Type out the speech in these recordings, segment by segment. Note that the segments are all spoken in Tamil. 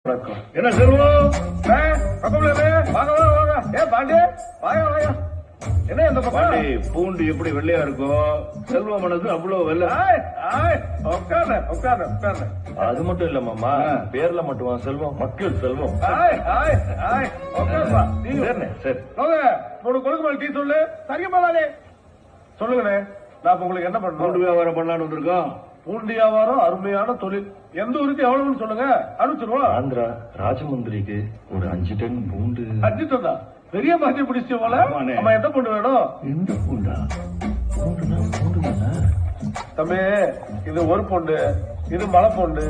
என்ன செல்வம் வாங்க வாங்க ஏ பாண்டி வாங்க வாங்க என்ன இந்த பாண்டி பூண்டு எப்படி வெள்ளையா இருக்கும் செல்வம் மனசு அவ்வளவு வெள்ளை உட்கார்ல உட்கார்ல உட்கார்ல அது மட்டும் இல்ல மாமா பேர்ல மட்டும் செல்வம் மக்கள் செல்வம் உட்காருப்பா சரி உனக்கு கொடுக்க மாதிரி டீ சொல்லு சரியா சொல்லுங்கண்ணே நான் உங்களுக்கு என்ன பண்ணணும் பூண்டு வியாபாரம் பண்ணலான்னு வந்திருக்கோம். பூண்டு வியாபாரம் அருமையான தொழில். எந்த ஊருக்கு எவ்வளவுன்னு சொல்லுங்க அனுப்பிச்சிருவோம். ஆந்திரா ராஜமந்திரிக்கு ஒரு 5 டன் பூண்டு. 5 டன்னா பெரிய மாற்றி பிடிச்சு போல. நம்ம எந்த பூண்டு வேணும்? எந்த பூண்டா? பூண்டு தம்பி இது ஒரு பூண்டு, இது மலை பூண்டு,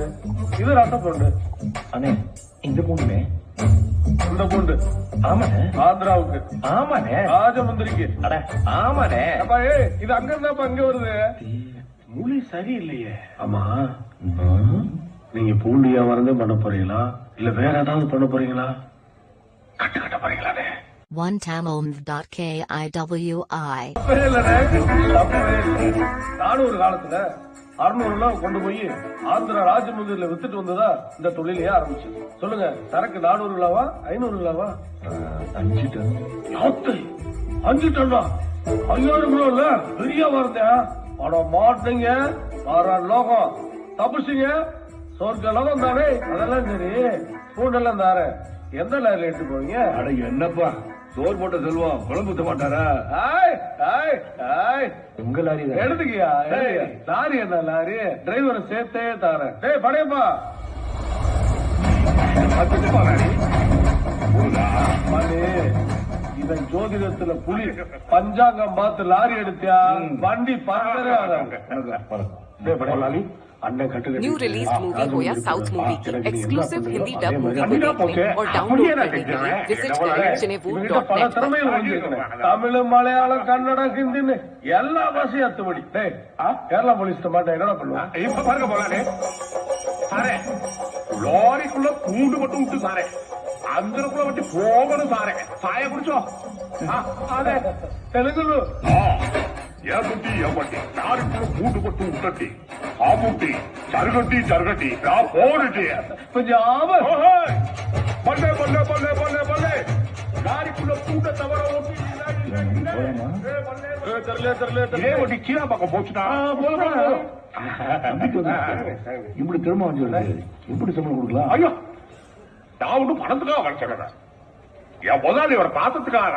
இது ரச பூண்டு. அண்ணே இந்த பூண்டுனே இந்த பூண்டு ஆமாண்ணே ஆந்திராவுக்கு. ஆமாண்ணே ராஜமந்திரிக்கு. அட ஆமாண்ணே. அப்பா இது அங்க இருந்தா அங்க வருது. மொழி சரியில்லையே. ஆமா நீங்க பூண்டு வியாபாரம் தான் பண்ண போறீங்களா இல்ல வேற ஏதாவது பண்ண போறீங்களா? கட்ட போறீங்களானே? OneTamil.kiwi. நானும் ஒரு காலத்துல 600 கொண்டு போய் ஆந்திரா ராஜமந்திரில வித்துட்டு வந்ததா இந்த தொழிலையே ஆரம்பிச்சு. சொல்லுங்க சரக்கு 400 500 5 டன். 5 டன்னா 5000 கிலோ இல்ல பெரிய வார்த்தையா? ஆனா மாட்டீங்க லோகம் தப்புச்சிங்க சொர்க்க லோகம் தானே. அதெல்லாம் சரி பூண்டெல்லாம் தார எந்த லாரில எடுத்து போவீங்க? அட என்னப்பா சோறு போட்ட செல்வம் குழம்பு ஊத்த மாட்டாரா? உங்க லாரி எடுத்துக்கியா? லாரி என்ன லாரி டிரைவரை சேர்த்தே தாரேன். டேய் படையப்பா இதன் ஜோதிடத்துல புலி பஞ்சாங்கம் பார்த்து லாரி எடுத்தியா வண்டி பறக்கவே ஆகாது. New released movie Hoya South Movie की exclusive Hindi dub movie को देखने और डाउनलोड करने के लिए विजिट करें cinewood.net पर। தமிழ் மலையாளம் கன்னடம் ஹிந்தின்னு எல்லா பாஷையும் அத்துபடி. கேரளா போலீஸ் மாட்டேன் என்னடா பண்ணுவேன்? இப்ப பாருங்க போலானே சாரே லாரிக்குள்ள பூண்டு மட்டும் விட்டு சாரே அந்தரக்குள்ள வட்டி போகணும் சாரே சாய குடிச்சோ అదే తెలుగులో ఏముంటి லாரிக்குள்ள பூண்டு மட்டும் விட்டட்டி ஆமுட்டி ஜருகட்டி ஜருகட்டி போடுட்டி పంజాబ్ பல்லே பல்லே பல்லே பல்லே பல்லே லாரிக்குள்ள பூண்ட தவற ஓட்டி ஏன் கீழே பக்கம் போச்சுட்டா இப்படி திரும்ப வந்து எப்படி சம்பளம் கொடுக்கலாம்? ஐயோ நான் ஒன்றும் பணத்துக்காக வர சொல்றேன் என் முதலாளி ஒரு பாசத்துக்காக